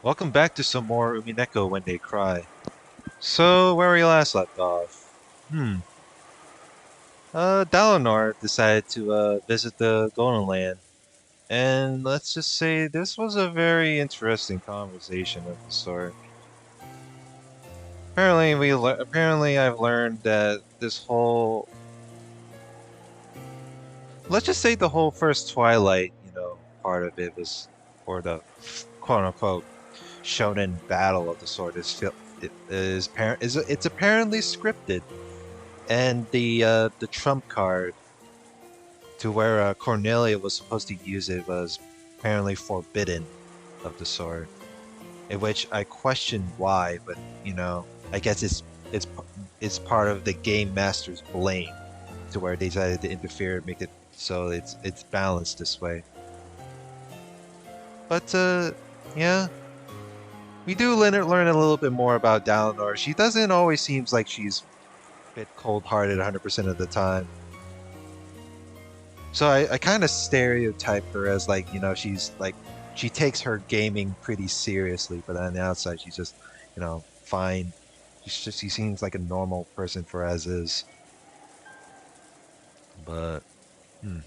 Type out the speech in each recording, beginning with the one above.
Welcome back to some more Umineko when they cry. So, where we last left off. Hmm. Dlanor decided to visit the Golden Land, and let's just say this was a very interesting conversation of the sort. Apparently I've learned that this whole, let's just say the whole first Twilight, part of it was, or the quote unquote shonen battle of the sword it's apparently scripted. And the trump card to where Cornelia was supposed to use it was apparently forbidden of the sword, in which I questioned why, but I guess it's it's part of the game master's blame to where they decided to interfere and make it so it's balanced this way. But yeah, we do learn a little bit more about Dalinar. She doesn't always seems like she's a bit cold-hearted 100% of the time. So I kind of stereotype her as like, she's like, she takes her gaming pretty seriously, but on the outside, she's just, fine. She seems like a normal person for as is. But hmm,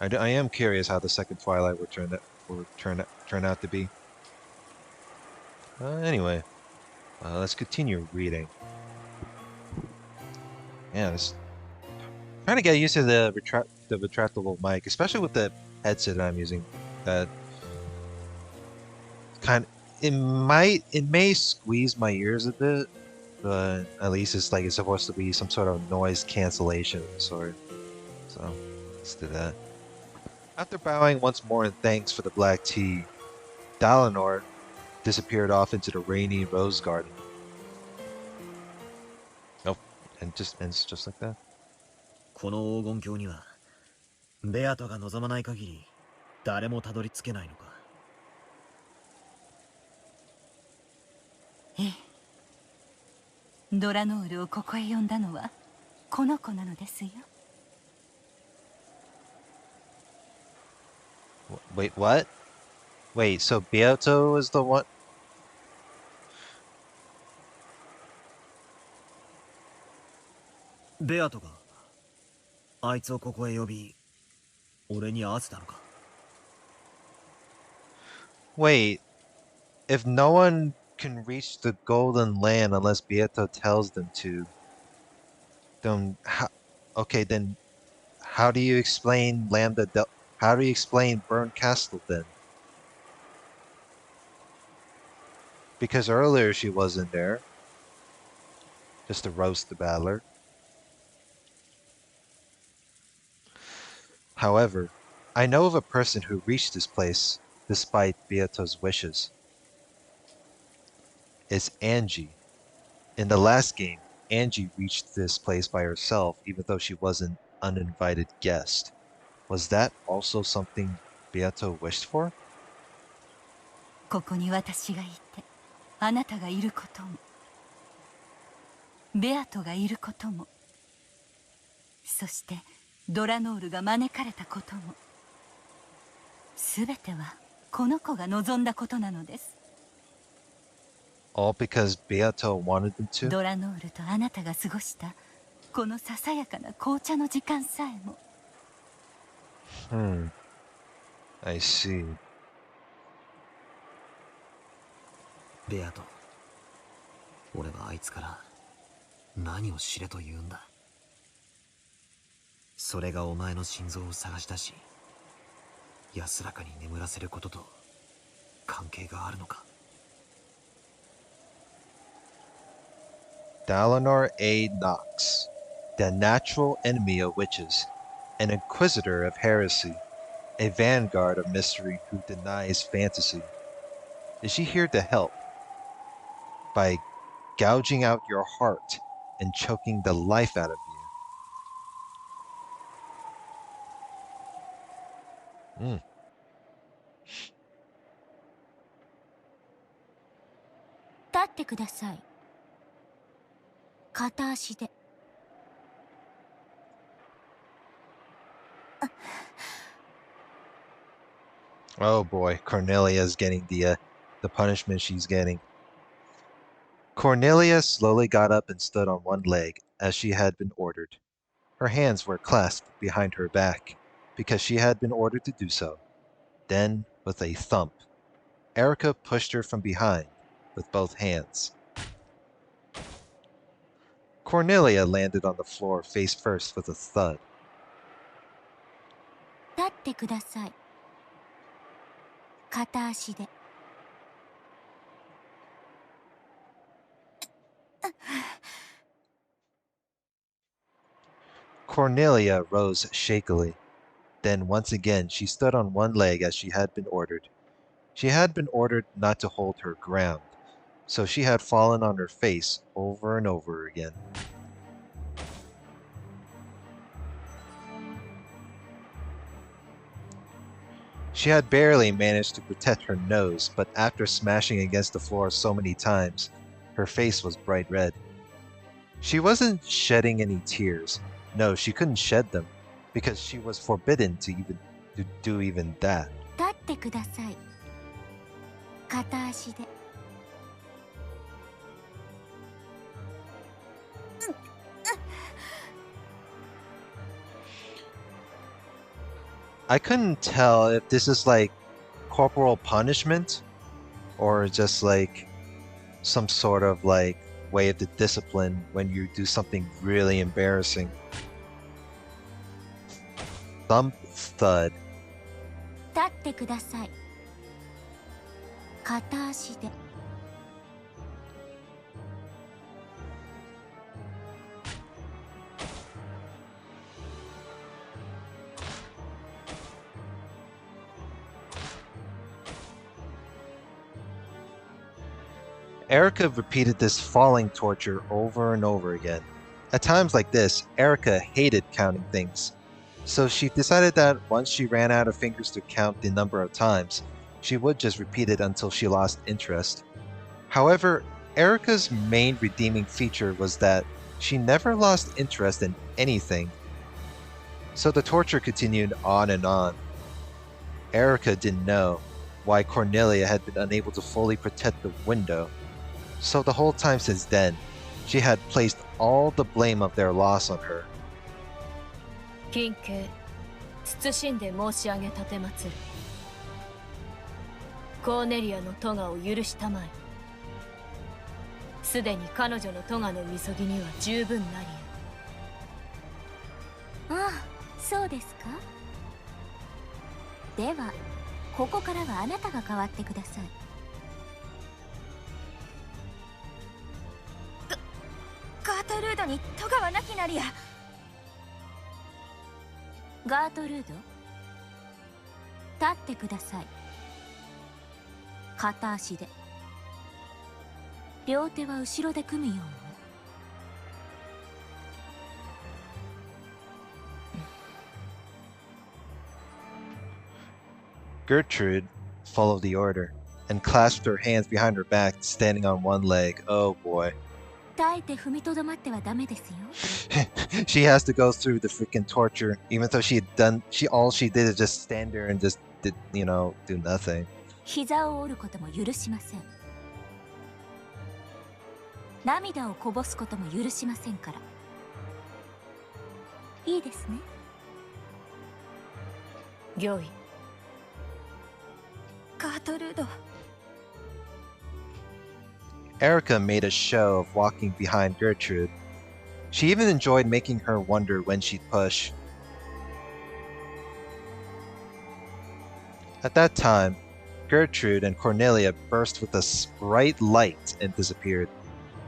I am curious how the second Twilight will turn out to be. Anyway, let's continue reading. Yeah, this trying to get used to the retractable mic, especially with the headset I'm using. That kind it may squeeze my ears a bit, but at least it's like it's supposed to be some sort of noise cancellation of the sort. So let's do that. After bowing once more in thanks for the black tea, Dalinar disappeared off into the rainy rose garden. Oh, and just ends just like that. この黄金鏡にはベアトが望まない限り誰もたどり着けないのか。ええ、ドラノールをここへ呼んだのはこの子なのですよ。Wait, what? Wait, so Beato is the one? ベアトがあいつをここへ呼び俺に会わせたのか。Wait, if no one can reach the Golden Land unless Beato tells them to, then okay, then how do you explain how do you explain Burnt Castle then? Because earlier she wasn't there, just to roast the battler. However, I know of a person who reached this place despite Beato's wishes. It's Angie. In the last game, Angie reached this place by herself even though she was an uninvited guest. Was that also something Beato wished for? ここに私がいて、あなたがいることも、ベアトがいることも、そしてドラノールが招かれたことも、すべてはこの子が望んだことなのです。All because Beato wanted them to? ドラノールとあなたが過ごしたこのささやかな紅茶の時間さえも。I see. ベアト、俺はあいつから何を知れと言うんだ。それがお前の心臓を探し出し安らかに眠らせることと関係があるのか。Dalinar A. Nox, the natural enemy of witches, an inquisitor of heresy, a vanguard of mystery who denies fantasy. Is she here to help by gouging out your heart and choking the life out of you? 立ってください。片足で。Oh boy, Cornelia's getting the the punishment she's getting. Cornelia slowly got up and stood on one leg, as she had been ordered. Her hands were clasped behind her back, because she had been ordered to do so. Then, with a thump, Erika pushed her from behind with both hands. Cornelia landed on the floor face first with a thud. 立ってください。片足で。Cornelia rose shakily. Then once again she stood on one leg as she had been ordered. She had been ordered not to hold her ground, so she had fallen on her face over and over again. She had barely managed to protect her nose, but after smashing against the floor so many times, her face was bright red. She wasn't shedding any tears. No, she couldn't shed them, because she was forbidden to do even that. 立ってください。片足で。I couldn't tell if this is like corporal punishment or just like some sort of like way of the discipline when you do something really embarrassing. Thump thud. 立ってください。片足で。Erika repeated this falling torture over and over again. At times like this, Erika hated counting things. So she decided that once she ran out of fingers to count the number of times, she would just repeat it until she lost interest. However, Erika's main redeeming feature was that she never lost interest in anything. So the torture continued on and on. Erika didn't know why Cornelia had been unable to fully protect the window. So the whole time since then, she had placed all the blame of their loss on her. 近景謹んで申し上げ立てまつる。コーネリアの咎を許したまえ。すでに彼女の咎のみそぎには十分なりああ、そうですか。では、ここからはあなたが変わってください。ガートルードに咎はなきなりや。ガートルード、立ってください。片足で。両手は後ろで組むように。Gertrude followed the order and clasped her hands behind her back, standing on one leg. Oh boy. 耐えて踏みとどまってはダメですよ。She has to go through the freaking torture, even though all she did is just stand there and just did, do nothing. 膝を折ることも許しません。涙をこぼすことも許しませんから。いいですね。御意。ガートルード。Erika made a show of walking behind Gertrude. She even enjoyed making her wonder when she'd push. At that time, Gertrude and Cornelia burst with a bright light and disappeared,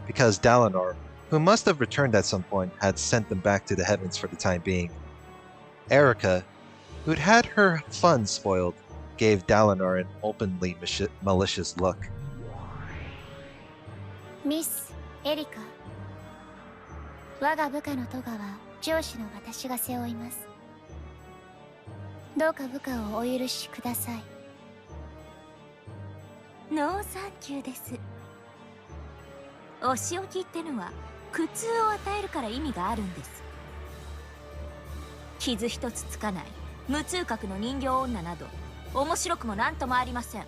because Dlanor, who must have returned at some point, had sent them back to the heavens for the time being. Erika, who'd had her fun spoiled, gave Dlanor an openly malicious look. ミス・エリカ。我が部下の咎は上司の私が背負います。どうか部下をお許しください。ノーサンキューです。お仕置きってのは苦痛を与えるから意味があるんです。傷一つつかない無痛覚の人形女など面白くもなんともありません。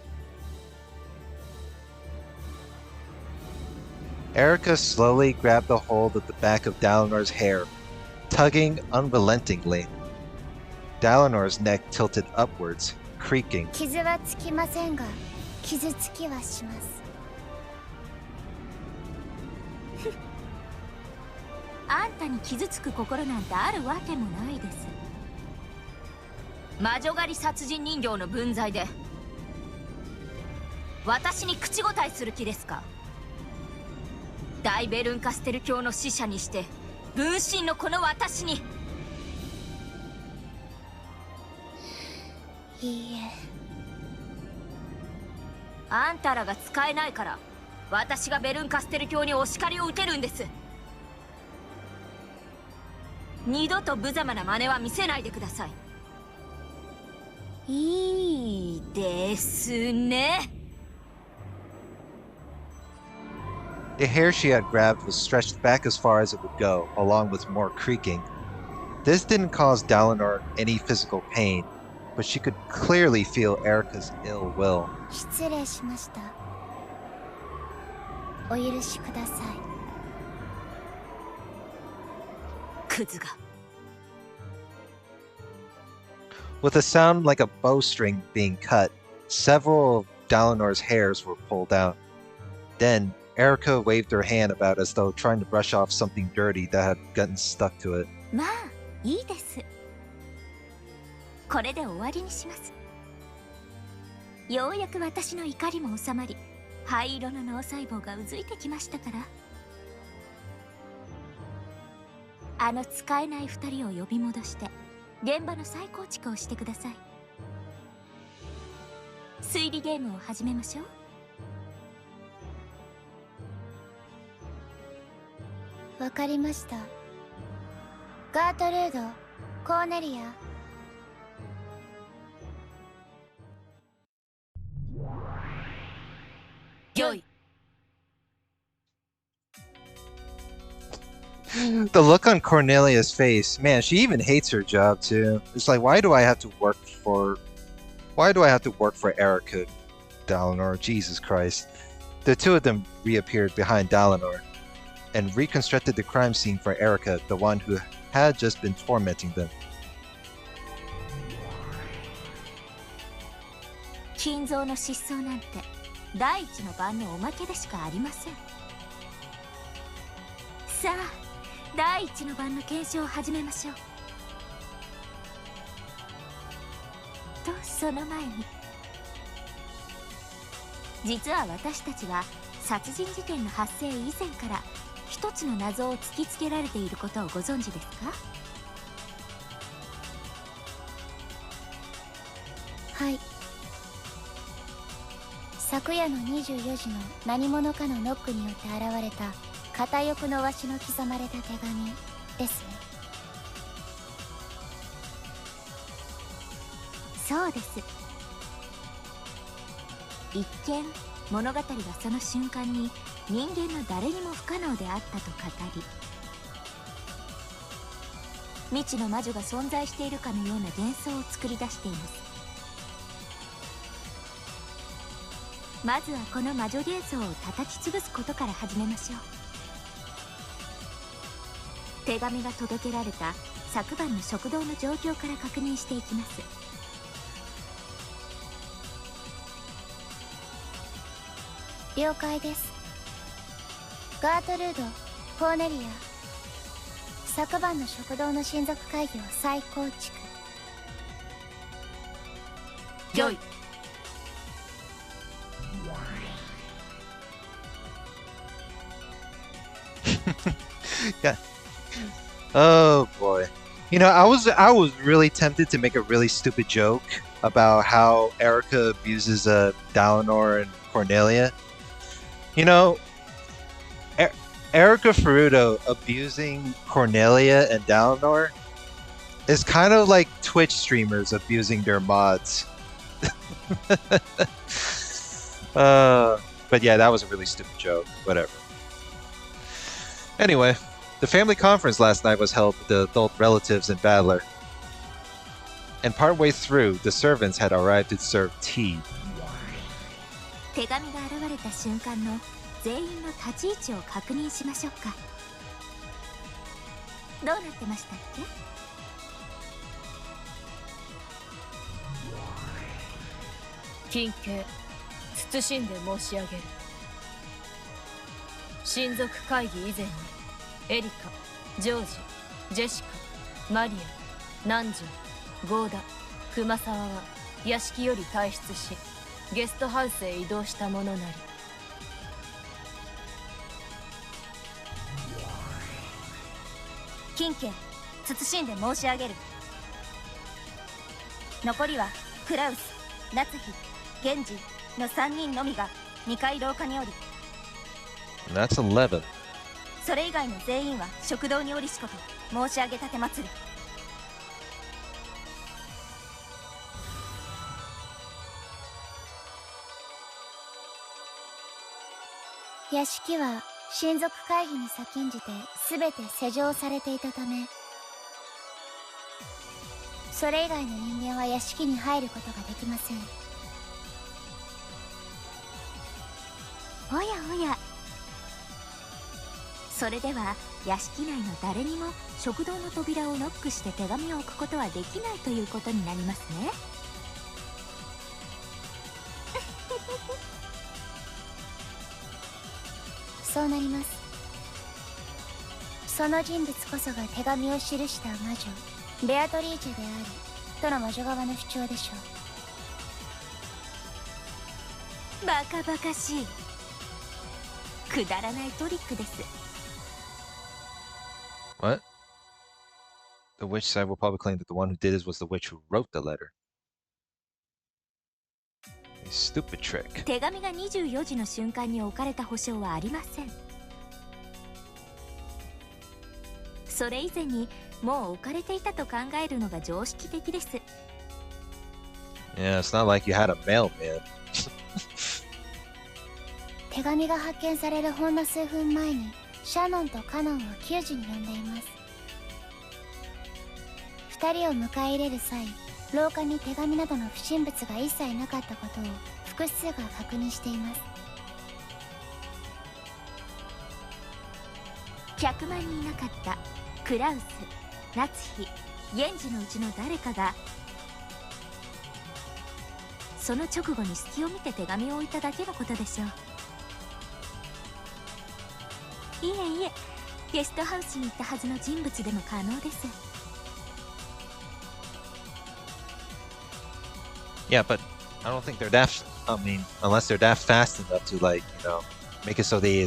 Erika slowly grabbed a hold of the back of Dalinor's hair, tugging unrelentingly. Dalinor's neck tilted upwards, creaking. 傷はつきませんが傷つきはします。あんたに傷つく心なんてあるわけもないです。魔女狩り殺人人形の分際で私に口答えする気ですか？大ベルンカステル教の使者にして分身のこの私に。いいえ。あんたらが使えないから私がベルンカステル教にお叱りを受けるんです。二度と無様な真似は見せないでください。いいですね。The hair she had grabbed was stretched back as far as it would go, along with more creaking. This didn't cause Dalinar any physical pain, but she could clearly feel Erika's ill will. 失礼しました。お許しください。クズが。With a sound like a bowstring being cut, several of Dalinor's hairs were pulled out. Then, Erika waved her hand about as though trying to brush off something dirty that had gotten stuck to it. まあいいです。これで終わりにします。ようやく私の怒りも収まり、灰色の脳細胞がうずいてきましたから。あの使えない二人を呼び戻して現場の再構築をしてください。推理ゲームを始めましょう。わかりました。ガートルード、コーネリア。よい。The look on Cornelia's face, man, she even hates her job too. It's like, why do I have to work for Erika, Dalinar? Jesus Christ. The two of them reappeared behind Dalinar and reconstructed the crime scene for Erika, the one who had just been tormenting them. 金蔵の失踪なんて第一の晩のおまけでしかありません。さあ、第一の晩の検証を始めましょう。とその前に、実は私たちは殺人事件の発生以前から一つの謎を突きつけられていることをご存知ですか？はい。昨夜の24時の何者かのノックによって現れた片翼の鷲の刻まれた手紙ですね。そうです。一見物語はその瞬間に人間の誰にも不可能であったと語り、未知の魔女が存在しているかのような幻想を作り出しています。まずはこの魔女幻想を叩き潰すことから始めましょう。手紙が届けられた昨晩の食堂の状況から確認していきます。了解です。ガートルード、コーネリア。昨晩の食堂の親族会議を再構築。よい。Yeah. Oh boy. You know, I was really tempted to make a really stupid joke about how Erika abuses Dalinar and Cornelia. You know, Erika Ferrudo abusing Cornelia and Dalinar is kind of like Twitch streamers abusing their mods. But yeah, that was a really stupid joke. Whatever. Anyway, the family conference last night was held with the adult relatives in Badler. And partway through, the servants had arrived to serve tea. 手紙が現れた瞬間の全員の立ち位置を確認しましょうか。どうなってましたっけ？近景謹んで申し上げる。親族会議以前にエリカ、ジョージ、ジェシカ、マリア、南條、ゴーダ、熊沢は屋敷より退出しゲストハウスへ移動したものなり。近家謹んで申し上げる。残りはクラウス、夏日、源氏の3人のみが2階廊下におり、 That's 11. それ以外の全員は食堂におりしこと申し上げたてまつる。屋敷は親族会議に先んじて全て施錠されていたため、それ以外の人間は屋敷に入ることができません。おやおや、それでは屋敷内の誰にも食堂の扉をノックして手紙を置くことはできないということになりますね。そうなります。その人物こそが手紙を記した魔女ベアトリーチェであるとの魔女側の主張でしょう。バカバカしい、くだらないトリックです。 What? The witch side will probably claim that the one who did this was the witch who wrote the letter. A stupid trick. 手紙が24時の瞬間に置かれた保証はありません。それ以前にもう置かれていたと考えるのが常識的です。 Yeah, it's not like you had a mailman. 手紙が発見されるほんの数分前にシャノンとカノンを給仕に呼んでいます。2人を迎え入れる際、廊下に手紙などの不審物が一切なかったことを複数が確認しています。100万人いなかったクラウス、夏日、源氏のうちの誰かがその直後に隙を見て手紙を置いただけのことでしょう。いえいえ、ゲストハウスに行ったはずの人物でも可能です。 Yeah, but I don't think they're that. I mean, unless they're that fast enough to like, make it so they,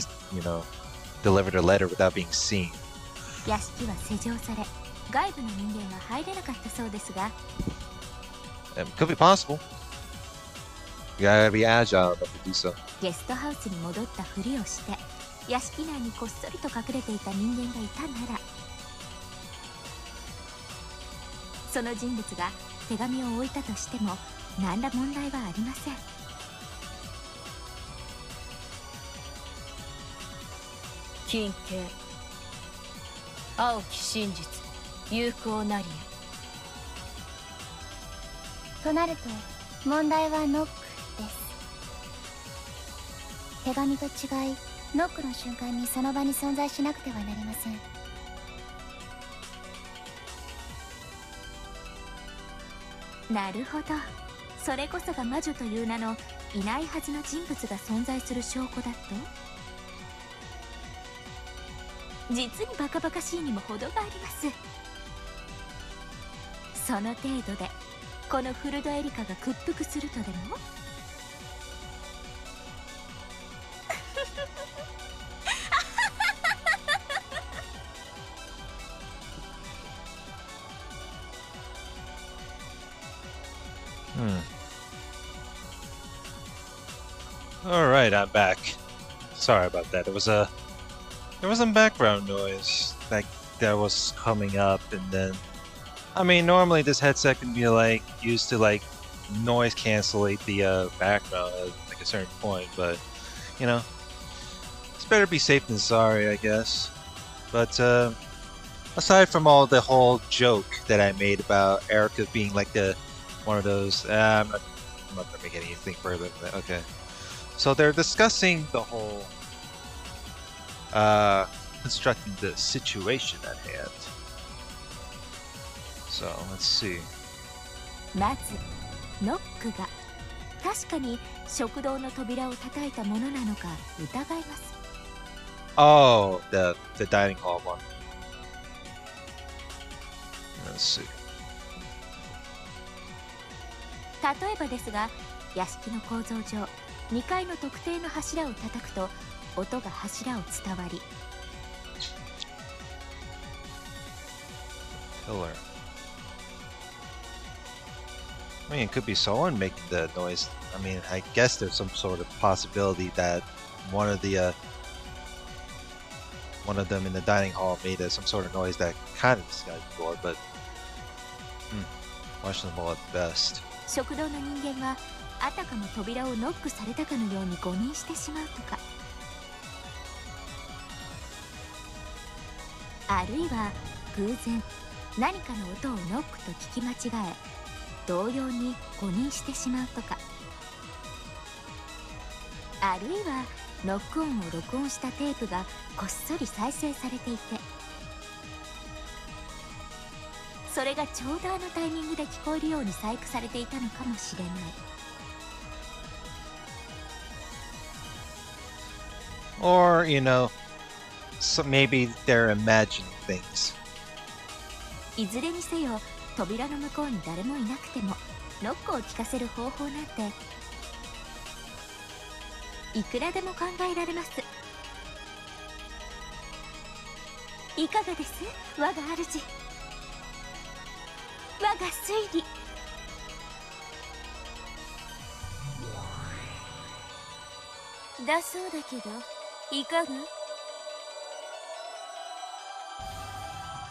deliver the letter without being seen. 屋敷は施錠され、外部の人間は入れなかったそうですが、 It could be possible. You gotta be agile enough to do so. ゲストハウスに戻ったふりをして屋敷内にこっそりと隠れていた人間がいたなら、その人物が手紙を置いたとしても何ら問題はありません。近景青き真実有効なりへ。となると問題はノックです。手紙と違いノックの瞬間にその場に存在しなくてはなりません。なるほど、それこそが魔女という名のいないはずの人物が存在する証拠だと。実にバカバカしいにも程があります。その程度でこのフルドエリカが屈服するとでも？All right, I'm back. Sorry about that. There was some background noise that was coming up, and then I mean, normally this headset can be like used to like noise cancellate the background at like a certain point, but it's better to be safe than sorry, I guess. But aside from all the whole joke that I made about Erika being like one of those, I'm not gonna make anything further than that. Okay, so they're discussing the whole constructing the situation at hand. So let's see. まずノックが確かに食堂の扉を叩いたものなのか疑います。 Oh, the dining hall one. Let's see. 例えばですが、屋敷の構造上2階の特定の柱を叩くと音が柱を伝わり、 Pillar. I mean, it could be someone making the noise. I mean, I guess there's some sort of possibility that one of them in the dining hall made some sort of noise that kind of disguised the door, but questionable at best. 食堂の人間はあたかも扉をノックされたかのように誤認してしまうとか、あるいは偶然何かの音をノックと聞き間違え同様に誤認してしまうとか、あるいはノック音を録音したテープがこっそり再生されていて、それがちょうどあのタイミングで聞こえるように細工されていたのかもしれない。 Or, so maybe they're imagining things. いずれにせよ扉の向こうに誰もいなくてもノックを聞かせる方法なんていくらでも考えられます。いかがです、我が主、我が推理。だそうだけどいかが？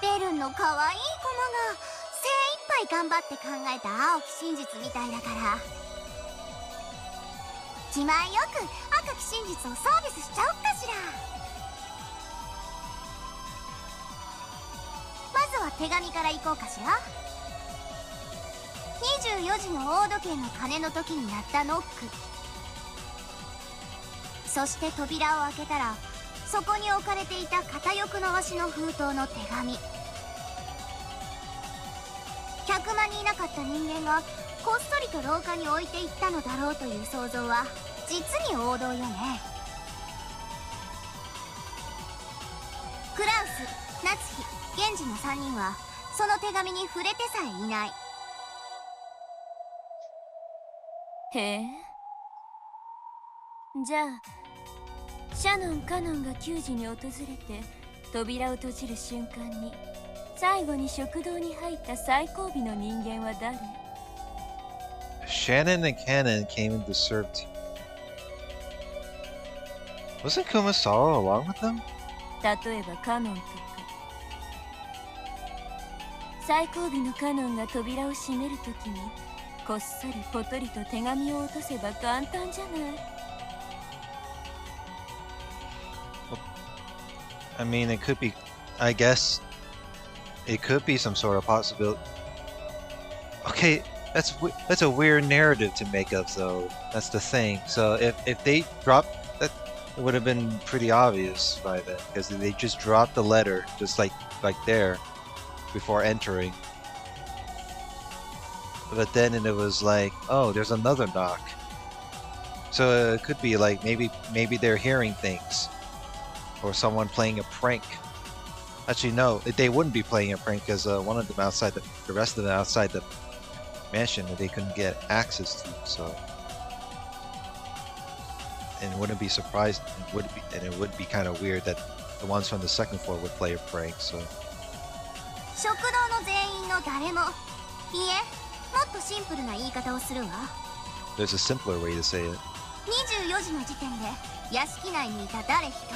ベルンの可愛いコマが精一杯頑張って考えた青き真実みたいだから、気前よく赤き真実をサービスしちゃおっかしら。まずは手紙からいこうかしら。24時の大時計の鐘の時に鳴ったノック、そして扉を開けたらそこに置かれていた片翼の足の封筒の手紙。客間にいなかった人間がこっそりと廊下に置いていったのだろうという想像は実に王道よね。クラウス、夏日、源氏の3人はその手紙に触れてさえいない。へえ。じゃあシャノン・カノンが給仕に訪れて扉を閉じる瞬間に最後に食堂に入った最後尾の人間は誰？ Shannon and Cannon came in to serve tea. Wasn't Kumasawa along with them? 例えばカノンとか。最後尾のカノンが扉を閉めるときにこっそりポトリと手紙を落とせば簡単じゃない。I mean, it could be, I guess, it could be some sort of possibility. Okay, that's a weird narrative to make up, though. That's the thing. So if they dropped that, it would have been pretty obvious by then, because they just dropped the letter, just like there, before entering. But then it was like, oh, there's another knock. So it could be like maybe they're hearing things. Or someone playing a prank. Actually, no, they wouldn't be playing a prank because one of them outside the rest of them outside the mansion that they couldn't get access to. So, and it wouldn't be surprised. It would be kind of weird that the ones from the second floor would play a prank. So. 食堂の全員の誰も、いいえ、もっとシンプルな言い方をするわ。There's a simpler way to say it. 24時の時点で屋敷内にいた誰一人。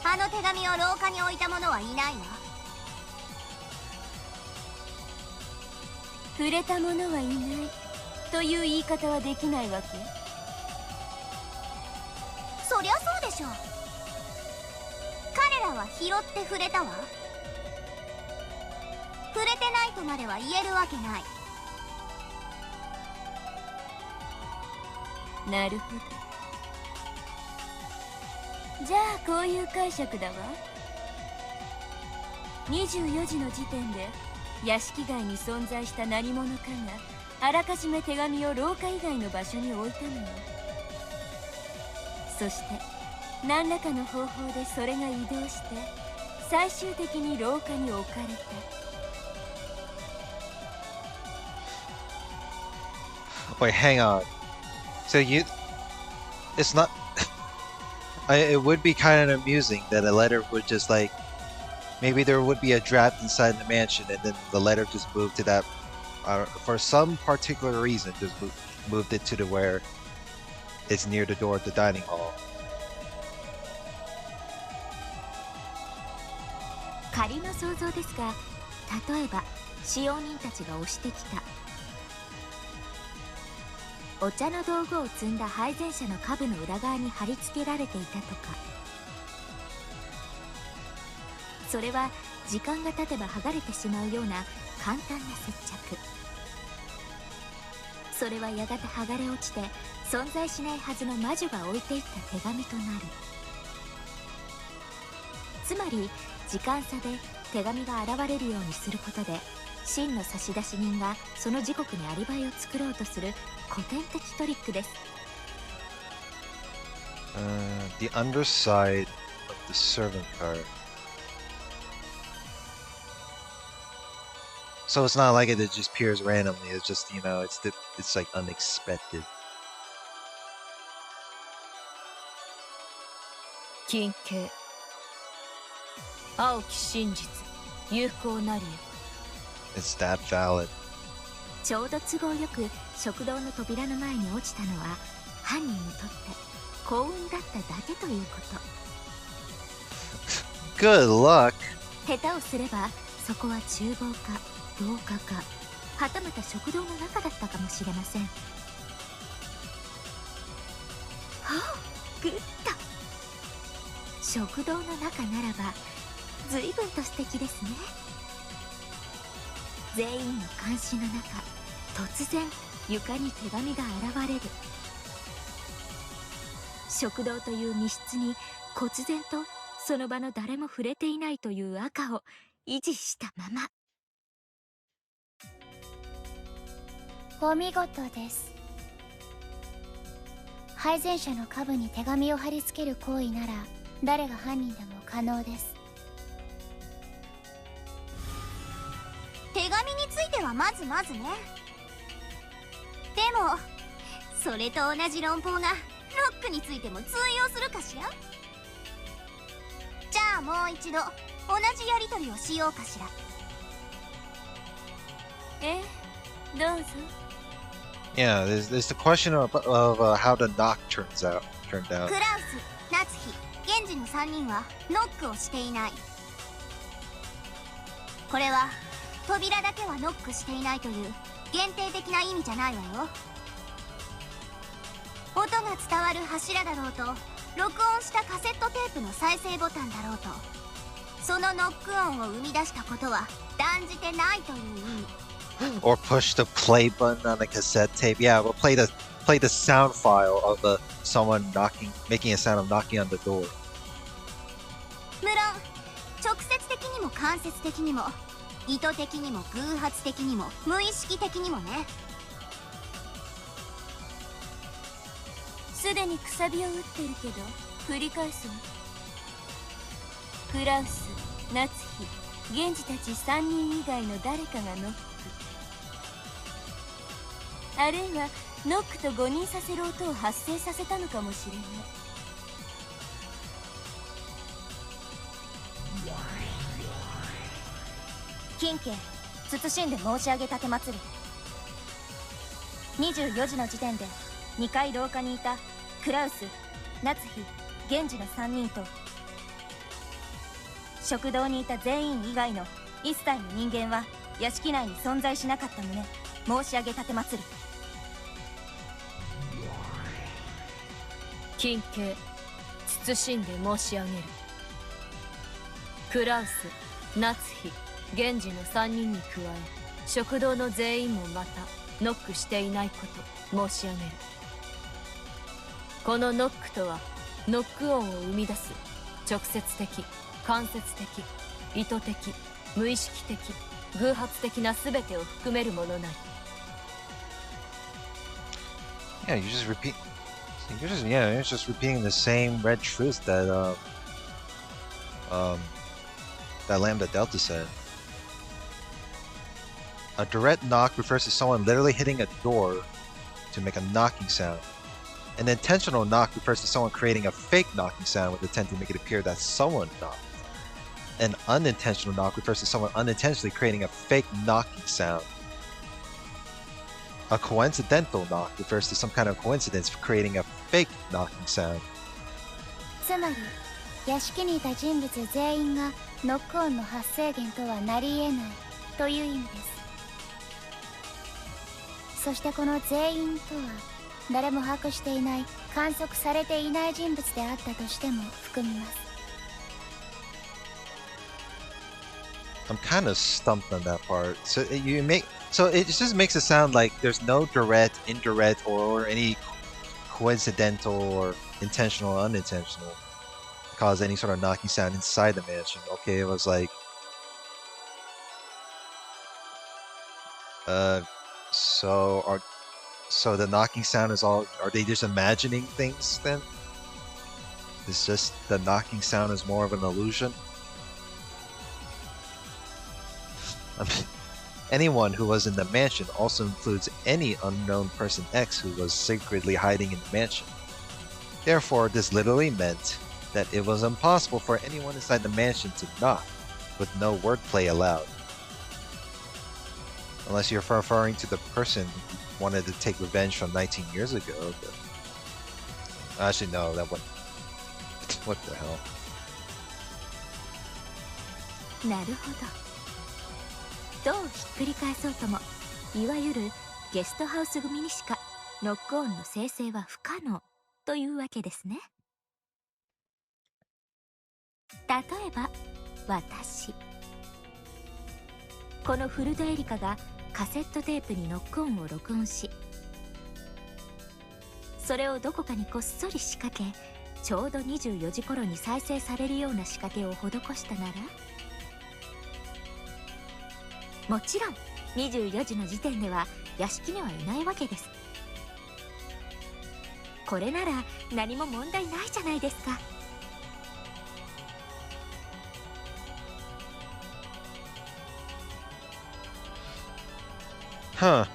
あの手紙を廊下に置いた者はいないわ。触れた者はいないという言い方はできないわけ？そりゃそうでしょう。彼らは拾って触れたわ。触れてないとまでは言えるわけない。なるほど。じゃあこういう解釈だわ。24時の時点で屋敷外に存在した何者かがあらかじめ手紙を廊下以外の場所に置いたのよ。そして何らかの方法でそれが移動して最終的に廊下に置かれた。Wait, hang on. So it's not. It would be kind of amusing that a letter would just like, maybe there would be a draft inside the mansion, and then the letter just moved to that, for some particular reason, just moved it to where it's near the door of the dining hall. 仮の想像ですが、例えば使用人たちが押してきたお茶の道具を積んだ配膳車の下部の裏側に貼り付けられていたとか、それは時間が経てば剥がれてしまうような簡単な接着。それはやがて剥がれ落ちて存在しないはずの魔女が置いていった手紙となる。つまり時間差で手紙が現れるようにすることで、真の差出人がその時刻にアリバイを作ろうとする古典的トリックです。The underside of the servant card. So it's not like it just appears randomly. It's just, it's like unexpected. 金形青き真実有効なり It's that valid. ちょうど都合よく食堂の扉の前に落ちたのは犯人にとって幸運だっただけということ。Good luck. 下手をすればそこは厨房か廊下か、はたまた食堂の中だったかもしれません。はあ、グッド。食堂の中ならば随分と素敵ですね。全員の監視の中、突然床に手紙が現れる。食堂という密室に忽然とその場の誰も触れていないという赤を維持したまま。お見事です。配膳車の下部に手紙を貼り付ける行為なら誰が犯人でも可能です。手紙についてはまずね。でもそれと同じ論法がノックについても通用するかしら。じゃあもう一度同じやり取りをしようかしら。どうぞ。Yeah, there's the question of how the knock turned out. クラウス、夏日、源氏の3人はノックをしていない。これは扉だけはノックしていないという限定的な意味じゃないわよ。音が伝わる柱だろうと、録音したカセットテープの再生ボタンだろうと、そのノック音を生み出したことは断じてないという意味。Or push the play button on the cassette tape. Yeah, we'll play the sound file of someone making a sound of knocking on the door. 無論直接的にも間接的にも意図的にも偶発的にも無意識的にもね。すでにくさびを打ってるけど繰り返すわ。クラウス、夏日、源氏たち3人以外の誰かがノック、あるいはノックと誤認させる音を発生させたのかもしれない。金家謹んで申し上げたてまつる。24時の時点で2階廊下にいたクラウス、夏日、源氏の3人と食堂にいた全員以外の一切の人間は屋敷内に存在しなかった旨申し上げたてまつる。金形謹んで申し上げる。クラウス、夏日、源氏の3人に加え食堂の全員もまたノックしていないこと申し上げる。このノックとはノック音を生み出す直接的、間接的、意図的、無意識的、偶発的な全てを含めるものなり。 Yeah, you just repeat. You're just repeating the same red truth that that Lambda Delta said. A direct knock refers to someone literally hitting a door to make a knocking sound. An intentional knock refers to someone creating a fake knocking sound with the intent to make it appear that someone knocked. An unintentional knock refers to someone unintentionally creating a fake knocking sound. A coincidental knock refers to some kind of coincidence for creating a fake knocking sound. つまり屋敷にいた人物全員がノック音の発生源とはなり得ないという意味です。そしてこの全員とは誰も把握していない観測されていない人物であったとしても含みます。 I'm kind of stumped on that part. So it just makes it sound like there's no direct, indirect, or any coincidental or intentional or unintentional cause any sort of knocking sound inside the mansion. Okay, it was like so the knocking sound is all, are they just imagining things then? It's just the knocking sound is more of an illusion? I mean, anyone who was in the mansion also includes any unknown person X who was secretly hiding in the mansion. Therefore, this literally meant that it was impossible for anyone inside the mansion to knock, with no wordplay allowed. Unless you're referring to the person who wanted to take revenge from 19 years ago. But... Actually, no, that wasn't. What the hell? なるほど。どうひっくり返そうとも、いわゆるゲストハウス組にしかノックオンの生成は不可能というわけですね。例えば私、このフルドエリカがカセットテープにノックオンを録音し、それをどこかにこっそり仕掛け、ちょうど24時頃に再生されるような仕掛けを施したなら、もちろん24時の時点では屋敷にはいないわけです。これなら何も問題ないじゃないですか。Huh.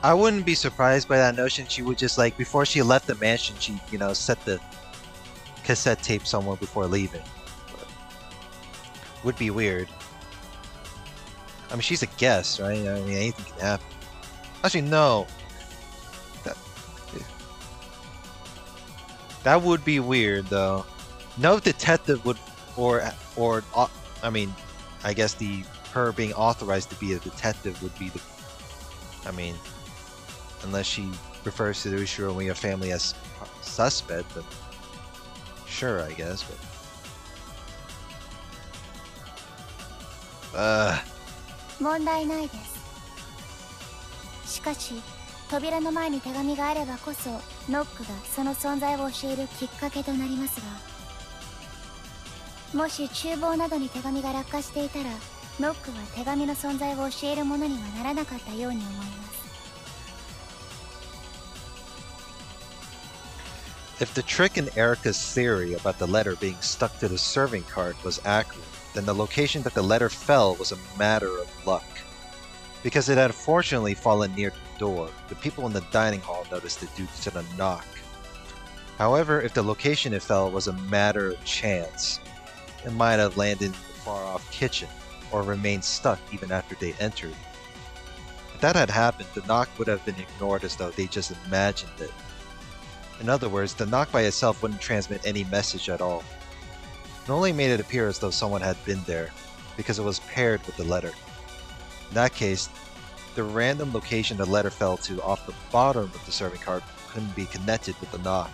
I wouldn't be surprised by that notion. She would just, like, before she left the mansion, she, set the cassette tape somewhere before leaving. But would be weird. I mean, she's a guest, right? I mean, anything can happen. Actually, no. That would be weird, though. No detective would, I mean, I guess her being authorized to be a detective would be the, I mean, unless she refers to the Ushiromiya family as suspect, but sure, I guess, but... 問題ないです。しかし扉の前に手紙があればこそノックがその存在を教えるきっかけとなりますが、もし厨房などに手紙が落下していたらノックは手紙の存在を教えるものにはならなかったように思います。 If the trick in Erika's theory about the letter being stuck to the serving cart was accurate, then the location that the letter fell was a matter of luck. Because it had fortunately fallen near the door, the people in the dining hall noticed it due to the knock. However, if the location it fell was a matter of chance, it might have landed in the far-off kitchen, or remained stuck even after they entered. If that had happened, the knock would have been ignored as though they just imagined it. In other words, the knock by itself wouldn't transmit any message at all. It only made it appear as though someone had been there, because it was paired with the letter. In that case, the random location the letter fell to off the bottom of the serving cart couldn't be connected with the knock.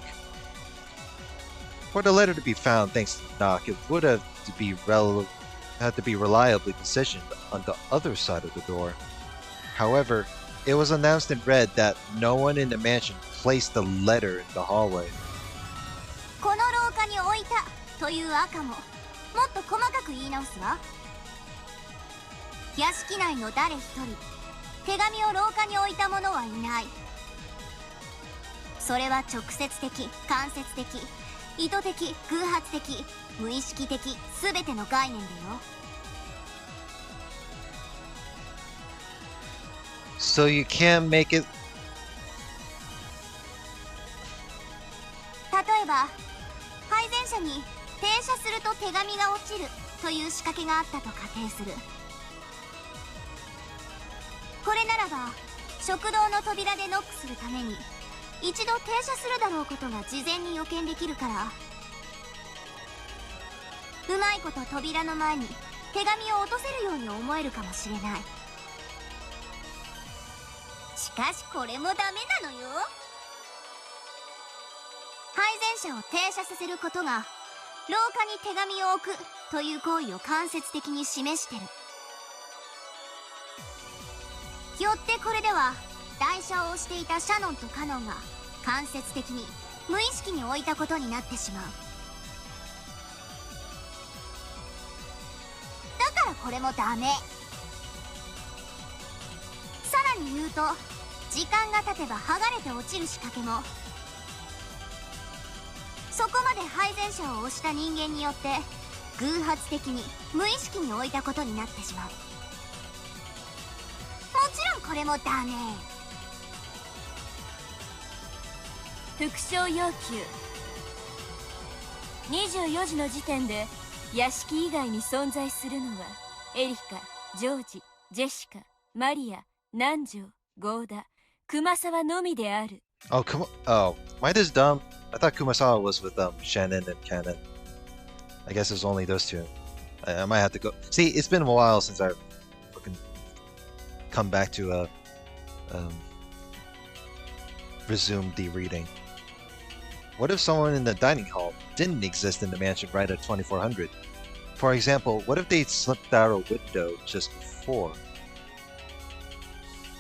For the letter to be found thanks to the knock, it would have to be reliably positioned on the other side of the door. However, it was announced in red that no one in the mansion placed the letter in the hallway. 下に置いたという赤ももっと細かく言い直すわ。屋敷内の誰一人手紙を廊下に置いた者はいない。それは直接的、間接的、意図的、偶発的、無意識的、全ての概念だよ。So you can't make it. 例えば配膳車に停車すると手紙が落ちるという仕掛けがあったと仮定する。これならば食堂の扉でノックするために一度停車するだろうことが事前に予見できるから、うまいこと扉の前に手紙を落とせるように思えるかもしれない。しかしこれもダメなのよ。配膳車を停車させることが廊下に手紙を置くという行為を間接的に示してる。よってこれでは台車を押していたシャノンとカノンが間接的に無意識に置いたことになってしまう。だからこれもダメ。さらに言うと時間が経てば剥がれて落ちる仕掛けもそこまで配膳車を押した人間によって偶発的に無意識に置いたことになってしまう。もちろんこれもダメ。副賞要求。24時の時点で屋敷以外に存在するのはエリカ、ジョージ、ジェシカ、マリア、南條、ゴーダ、熊沢のみである。Oh, oh, am I this dumb? I thought Kumasawa was with Shannon and Cannon. I guess there's only those two. I might have to go. See, it's been a while since I've fucking come back to resume the reading. What if someone in the dining hall didn't exist in the mansion right at 2400? For example, what if they slipped out a window just before?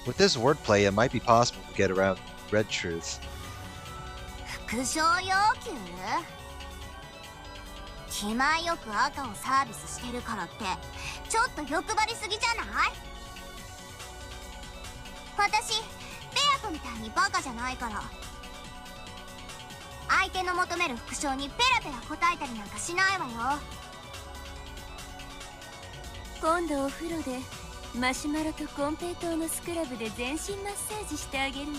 With this wordplay, it might be possible to get around red truth. 副賞要求？気前よく赤をサービスしてるからってちょっと欲張りすぎじゃない？私ベアコみたいにバカじゃないから、相手の求める副賞にペラペラ答えたりなんかしないわよ。今度お風呂でマシュマロとコンペイトーのスクラブで全身マッサージしてあげるわ。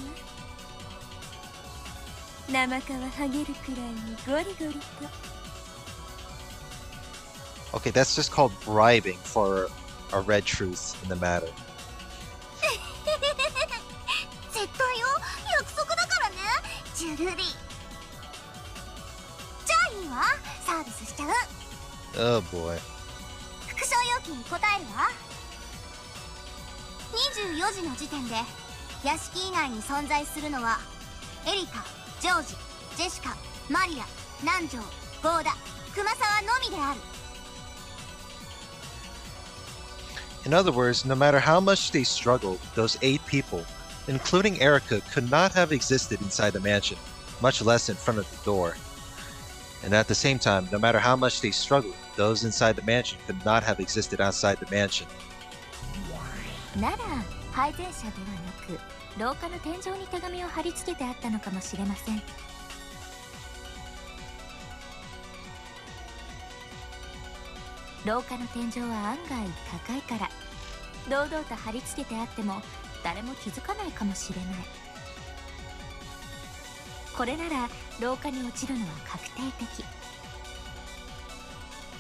生皮剥げるくらいにゴリゴリと。Okay, that's just called bribing for a red truth in the matter. 絶対よ、約束だからね、ジュルリー。じゃあいいわ、サービスしちゃう。 Oh boy. 副賞要求に答えるわ。24時の時点で屋敷以外に存在するのはエリカ、ジョージ、ジェシカ、マリア、南條、ゴーダ、熊沢のみである。 In other words, no matter how much they struggled, those 8 people, including Erika, could not have existed inside the mansion, much less in front of the door. And at the same time, no matter how much they struggled, those inside the mansion could not have existed outside the mansion. なら配膳車ではなく廊下の天井に手紙を貼り付けてあったのかもしれません。廊下の天井は案外高いから堂々と貼り付けてあっても誰も気づかないかもしれない。これなら廊下に落ちるのは確定的。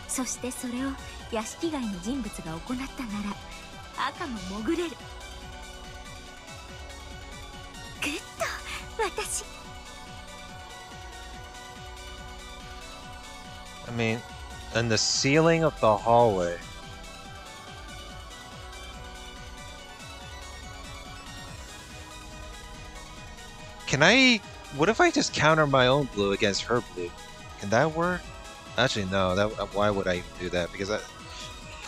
そしてそれを屋敷外の人物が行ったなら赤も潜れる。ぐっと私。I mean, and the ceiling of the hallway. Can I... What if I just counter my own blue against her blue? Can that work? Actually, no. Why would I even do that? Because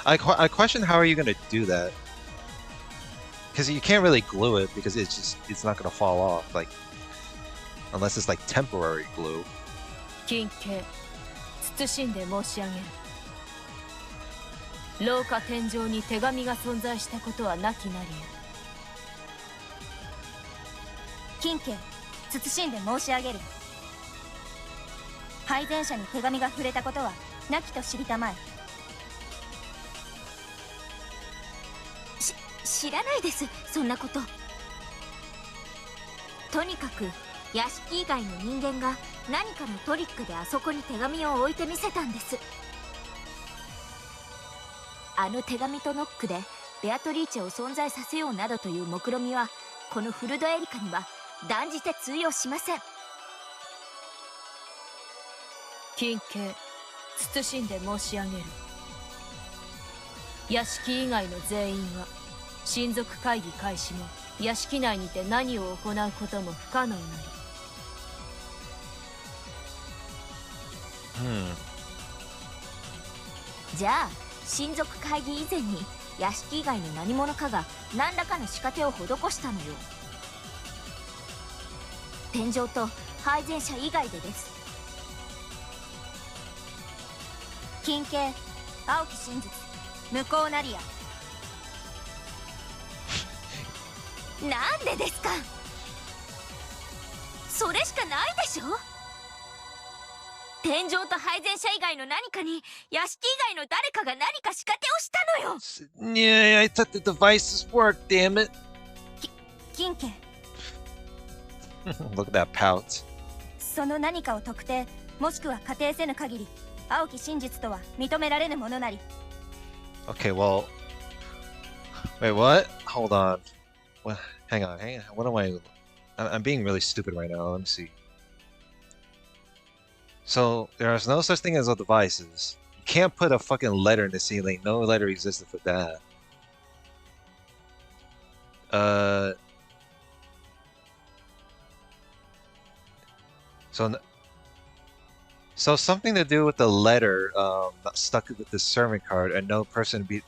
I question how are you going to do that? Because you can't really glue it because it's not going to fall off, like unless it's like temporary glue. 金系謹んで申し上げる。廊下天井に手紙が存在したことはなきなり金家謹んで申し上げる。配膳者に手紙が触れたことはなきと知りたまえ。知らないです、そんなこと。とにかく屋敷以外の人間が何かのトリックであそこに手紙を置いてみせたんです。あの手紙とノックでベアトリーチェを存在させようなどという目論見みはこのフルドエリカには断じて通用しません。金家謹んで申し上げる。屋敷以外の全員は親族会議開始後屋敷内にて何を行うことも不可能なり。じゃあ親族会議以前に屋敷以外の何者かが何らかの仕掛けを施したのよ。天井と配膳者以外でです。金系青き真実無効なりや。なんでですか。それしかないでしょ。天井と配膳者以外の何かに屋敷以外の誰かが何か仕掛けをしたのよ。Yeah, I thought the devices worked, damn it. 金家 Look at that pout. その何かを特定もしくは仮定せぬ限り青き真実とは認められぬものなり。 Okay, well... Wait, what? Hold on. What? Hang on. What am I... I'm being really stupid right now. Let me see. So, there's no such thing as devices. You can't put a fucking letter in the ceiling. No letter existed for that. So something to do with the letter stuck with the servant card, and no person be...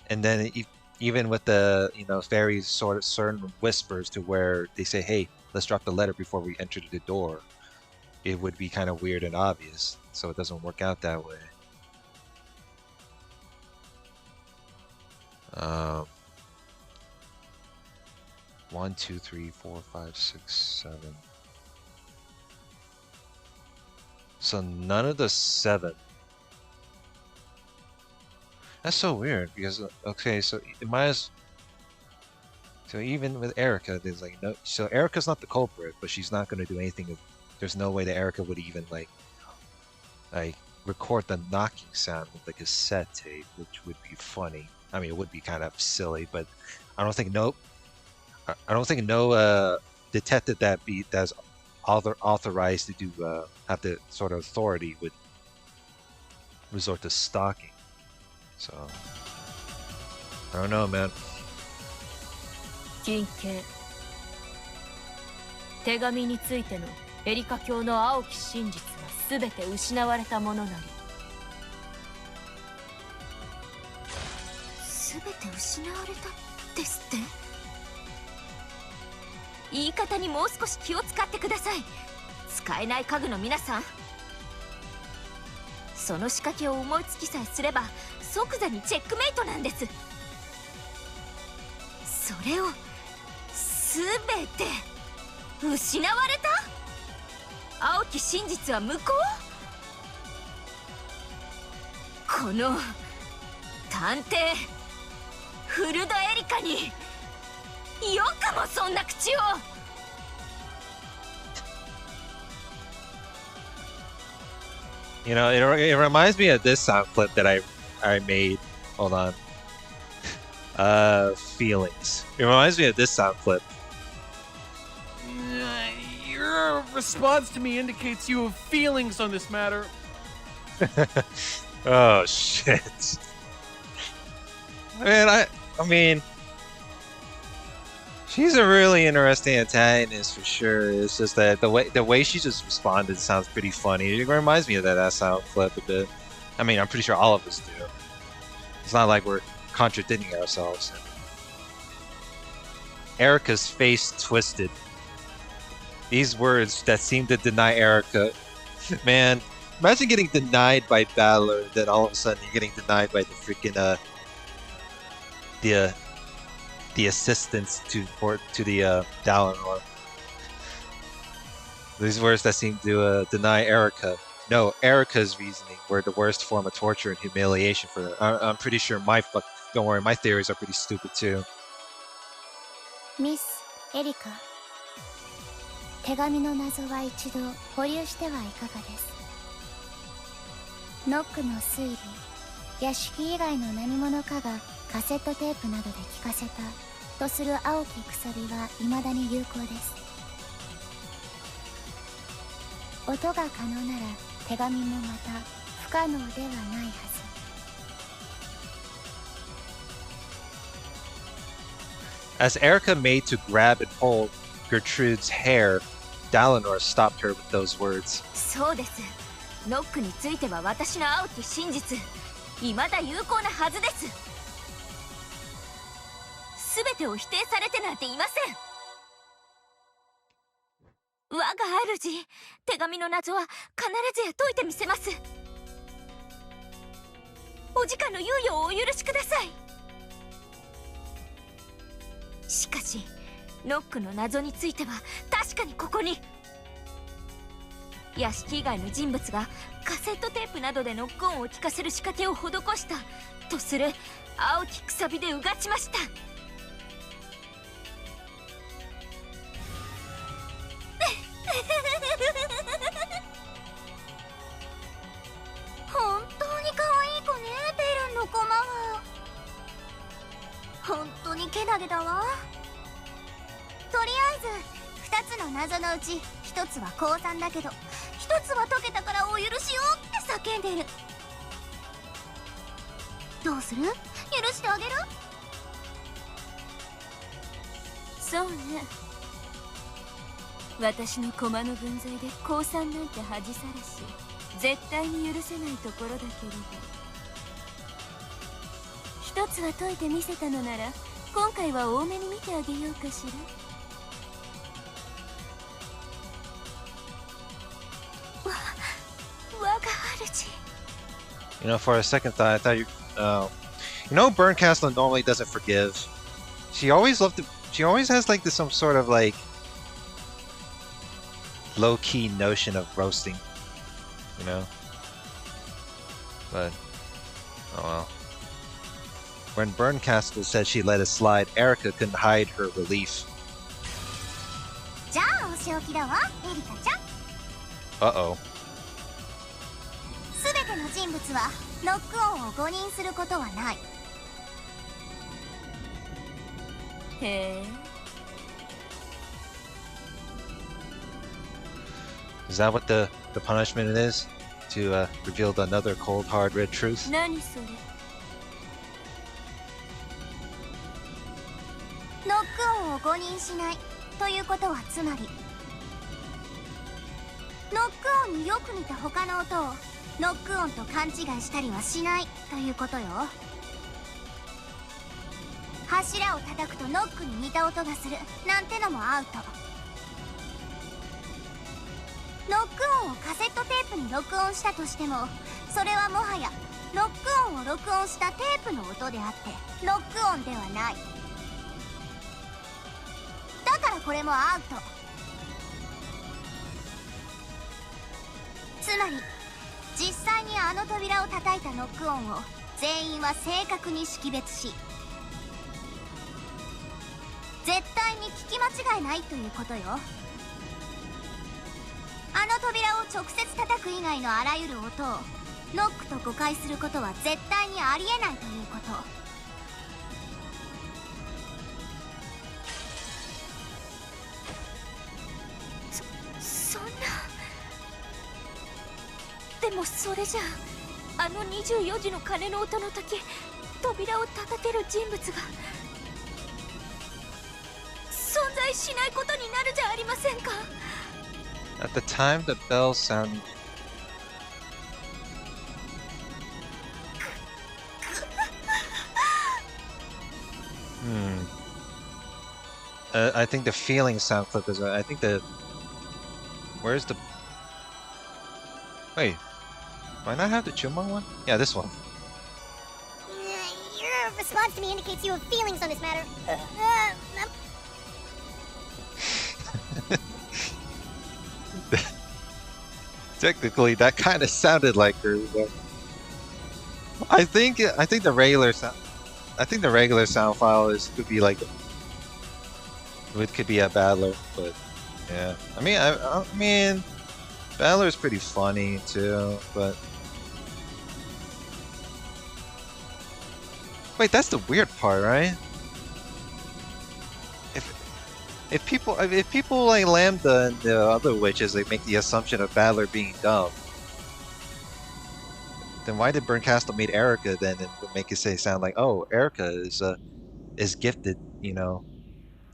And then even with the, very sort of certain whispers to where they say, hey, let's drop the letter before we enter the door. It would be kind of weird and obvious, so it doesn't work out that way. 1, 2, 3, 4, 5, 6, 7. So none of the 7. That's so weird because okay, so it might as. So even with Erika, there's like no. So Erika's not the culprit, but she's not going to do anything. There's no way that Erika would even like record the knocking sound with like a cassette tape, which would be funny. I mean, it would be kind of silly, but I don't think no detective that's authorized to do have the sort of authority would resort to stalking. So I don't know, man. 金系手紙についてのエリカ教の青き真実は全て失われたものなり。全て失われたですって。言い方にもう少し気を使ってください。使えない家具の皆さん、その仕掛けを思いつきさえすれば即座にチェックメイトなんです。それを全て失われた。青き真実は無効。この探偵フルドエリカによくもそんな口を。You know, it reminds me of this sound clip that I made. Hold on. Feelings. It reminds me of this sound clip. Your response to me indicates you have feelings on this matter. Oh shit. Man, I mean, she's a really interesting antagonist for sure. It's just that the way she just responded sounds pretty funny. It reminds me of that sound clip a bit. I mean, I'm pretty sure all of us do. It's not like we're contradicting ourselves. Erika's face twisted. These words that seem to deny Erika, man, Imagine getting denied by Balor, then all of a sudden you're getting denied by the freaking the the assistants to the Dlanor. These words that seem to deny Erika. No, Erika's reasoning were the worst form of torture and humiliation for her. I'm pretty sure don't worry, my theories are pretty stupid too. ミス・エリカ、手紙の謎は一度保留してはいかがです。ノックの推理、屋敷以外の何者かがカセットテープなどで聞かせたとする青きくさびは未だに有効です。音が可能なら手紙もまた不可能ではないはず。As Erika made to grab and hold Gertrude's hair, Dlanor stopped her with those words. そうです。ノックについては私の青き真実、未だ有効なはずです。全てを否定されてなんていません。我が主、手紙の謎は必ずや解いてみせます。お時間の猶予をお許しください。しかしノックの謎については確かにここに屋敷以外の人物がカセットテープなどでノック音を聞かせる仕掛けを施したとする青きくさびでうがちました。本当に可愛い子ね、ベルンのコマは。本当にけなげだわ。とりあえず2つの謎のうち1つは降参だけど、1つは解けたからお許しをって叫んでる。どうする？許してあげる？そうね。私の駒の分際で降参なんて恥さらし、絶対に許せないところだけれど、一つは解いてみせたのなら今回は多めに見てあげようかしら。我が主。 You know, for a second thought, I thought Berncastle normally doesn't forgive. She always has like some sort of like low-key notion of roasting, you know? But, oh well. When Berncastle said she let it slide, Erika couldn't hide her relief. じゃあお仕置きだわ、エリカちゃん。 Uh-oh. すべての人物はノック音を誤認することはない。へえ。Is that what the punishment is? To reveal another cold, hard, red truth? 何それ。ノック音を誤認しないということはつまり、ノック音によく似た他の音をノック音と勘違いしたりはしないということよ。柱を叩くとノックに似た音がするなんてのもアウト。ノック音をカセットテープに録音したとしても、それはもはやノック音を録音したテープの音であってノック音ではない。だからこれもアウト。つまり実際にあの扉を叩いたノック音を全員は正確に識別し、絶対に聞き間違いないということよ。あの扉を直接叩く以外のあらゆる音をノックと誤解することは絶対にありえないということ。そんな。でもそれじゃあ、あの24時の鐘の音の時、扉を叩ける人物が存在しないことになるじゃありませんか。 At the time the bell sounded... I think the feeling sound clip is... I think the... Where's the... Wait, Do I not have the Chumong one? Yeah, this one. Your response to me indicates you have feelings on this matter. Technically, that kind of sounded like her. But I think the regular sound. I think the regular sound file could be like it could be a battler, but yeah. I mean, battler is pretty funny too, but wait, that's the weird part, right? If people like Lambda and the other witches, they make the assumption of battler being dumb, then why did Burncastle meet Erika then and make it sound like, oh, Erika is gifted, you know,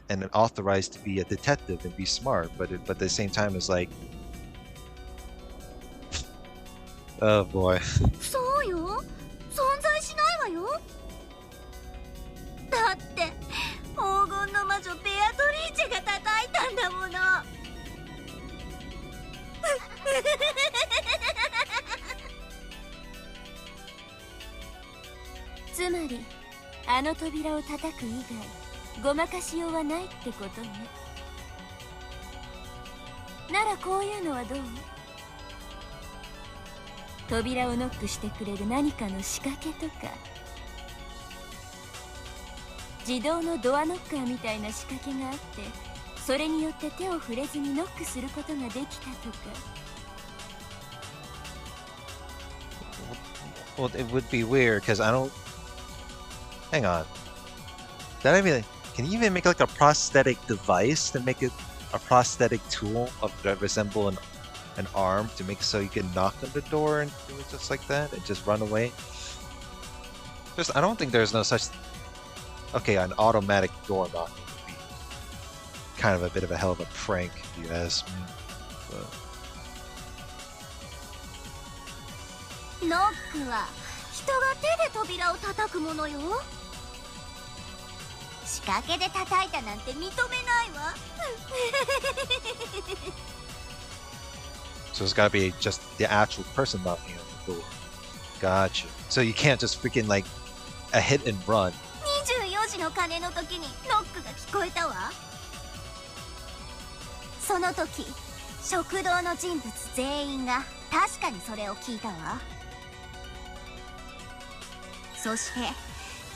and authorized to be a detective and be smart, but at the same time it's like, oh boy. そうよ。存在しないわよ。だって黄金の魔女ベアトリーチェが叩いたんだもの。つまりあの扉を叩く以外ごまかしようはないってことね。ならこういうのはどう？扉をノックしてくれる何かの仕掛けとか、自動のドアノッカーみたいな仕掛けがあって、それによって手を触れずにノックすることができたとか。Well, it would be weird because I don't. Hang on. That I mean, can you even make like a prosthetic device to make it a prosthetic tool that resemble an arm to make it so you can knock on the door and do it just like that and just run away? I don't think there's no such. Okay, an automatic door knocking would be kind of a bit of a hell of a prank, if you ask me. But... ノックは人が手で扉を叩くものよ。仕掛けで叩いたなんて認めないわ。So it's gotta be just the actual person knocking on the door. Gotcha. So you can't just freaking like a hit and run. 24時の鐘の時にノックが聞こえたわ。その時食堂の人物全員が確かにそれを聞いたわ。そして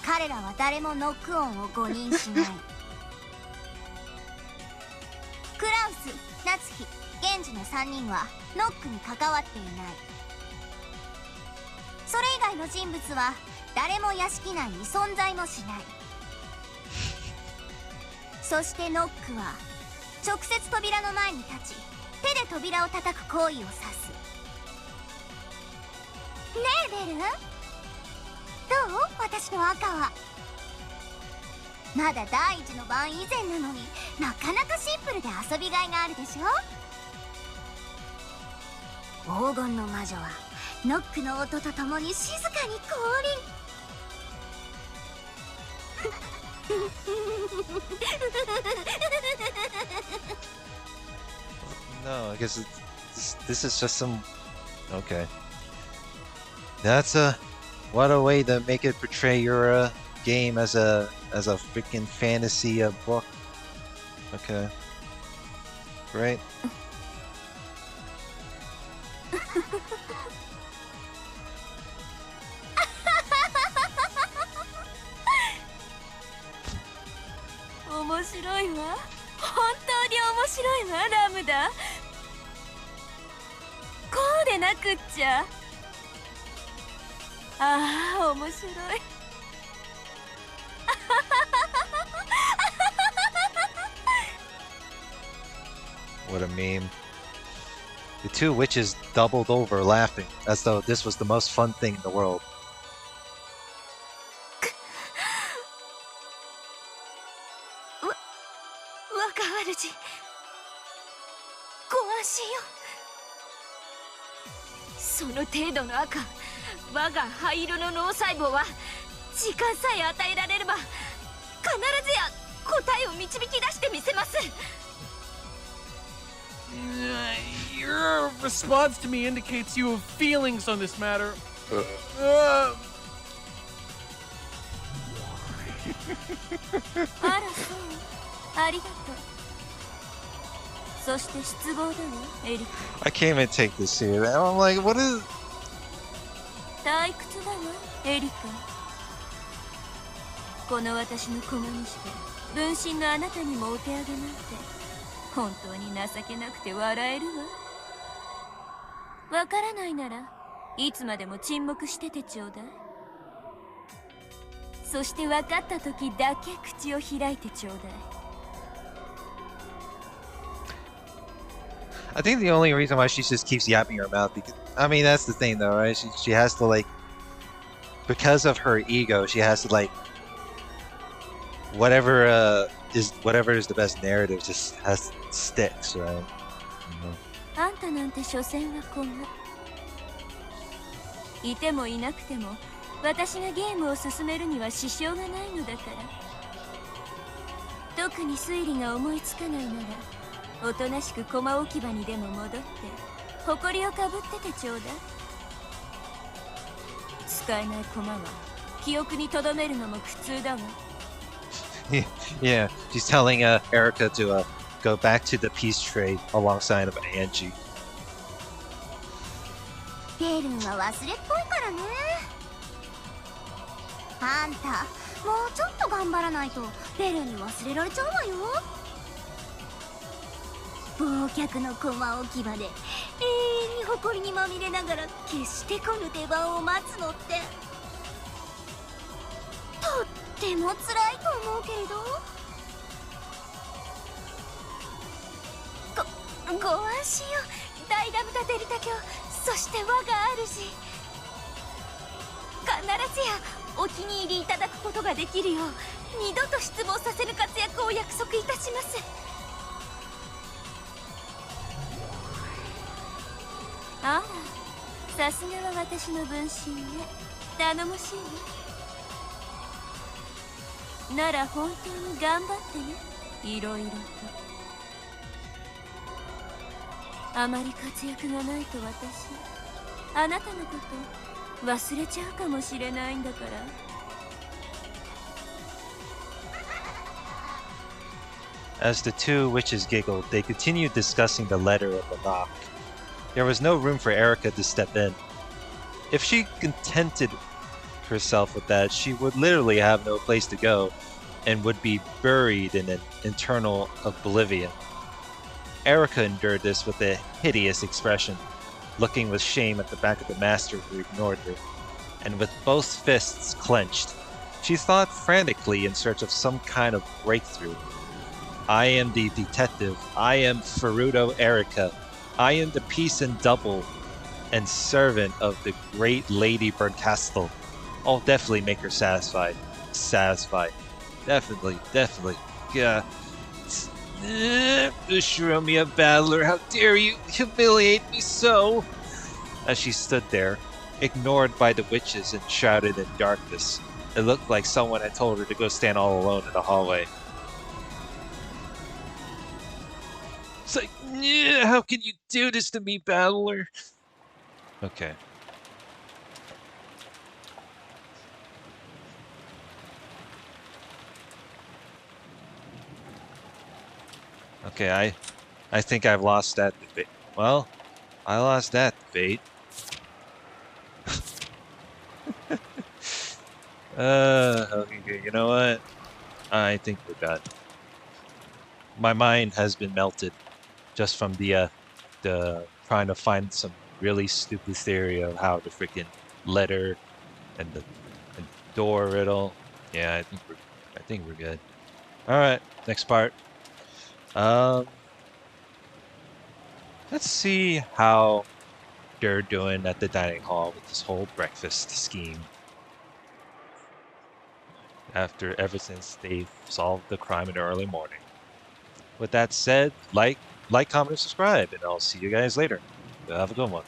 彼らは誰もノック音を誤認しない。クラウス、夏日、ゲンジの3人はノックに関わっていない。それ以外の人物は誰も屋敷内に存在もしない。そしてノックは直接扉の前に立ち、手で扉を叩く行為を指す。ねえベル、どう？私の赤は。まだ第一の番以前なのになかなかシンプルで遊びがいがあるでしょ。黄金の魔女はノックの音とともに静かに降臨。No, I guess this is just some. Okay, that's what a way to make it portray your game as a freaking fantasy book. Okay, great. 面白いわ。本当に面白いわ、ラムダ。こうでなくっちゃ。ああ、面白い。What a meme. The two witches doubled over laughing, as though this was the most fun thing in the world. 若主、ご安心よ。その程度の赤、我が灰色の脳細胞は時間さえ与えられれば必ずや答えを導き出してみせます。Your response to me indicates you have feelings on this matter. あらそうありがとうそして失望だわエリカ I can't even take this serious. I'm like, what is? 退屈だわエリカこの私の駒にして分身のあなたにもお手上げなんて本当に情けなくて笑えるわわからないならいつまでも沈黙しててちょうだいそして分かった時だけ口を開いてちょうだい I think the only reason why she just keeps yapping her mouth because I mean that's the thing though, right? She has to like because of her ego, she has to like whatever is the best narrative just has sticks, right? あんたなんて所詮は駒いてもいなくても私がゲームを進めるには支障がないのだから特に推理が思いつかないならおとなしく駒置き場にでも戻って誇りをかぶっててちょうだい使えない駒は記憶に留めるのも苦痛だわ Yeah, she's telling Erika to go back to the peace trade alongside of Angie. ベルンは忘れっぽいからねあんたもうちょっと頑張らないとベルンに忘れられちゃうわよ忘却の駒置き場で永遠に埃にまみれながら決して来ぬ出番を待つのってとっても辛いと思うけれどご安心よ大ダムタデルタ卿そして我が主必ずやお気に入りいただくことができるよう二度と失望させぬ活躍を約束いたしますあらさすがは私の分身ね頼もしいねなら本当に頑張ってねいろいろとあまり活躍がないと私あなたのこと忘れちゃうかもしれないんだから As the two witches giggled, they continued discussing the letter of the knock. There was no room for Erika to step in. If she contented herself with that, she would literally have no place to go and would be buried in an eternal oblivion. Erika endured this with a hideous expression, looking with shame at the back of the master who ignored her, and with both fists clenched, she thought frantically in search of some kind of breakthrough. I am the detective. I am Ferudo Erika. I am the peace and double and servant of the great Lady Berncastel. I'll definitely make her satisfied. Satisfied. Definitely. Yeah. Ushiromiya battler, how dare you humiliate me so? As she stood there, ignored by the witches and shrouded in darkness, it looked like someone had told her to go stand all alone in the hallway. It's like, how can you do this to me, battler? Okay. Okay, I think I've lost that debate. Well, I lost that debate. Okay, you know what? I think we're done. My mind has been melted just from the trying to find some really stupid theory of how the freaking letter and the door riddle. Yeah, I think we're good. All right, next part. Let's see how they're doing at the dining hall with this whole breakfast scheme. Ever since they solved the crime in the early morning. With that said, like, comment, and subscribe, and I'll see you guys later. Have a good one.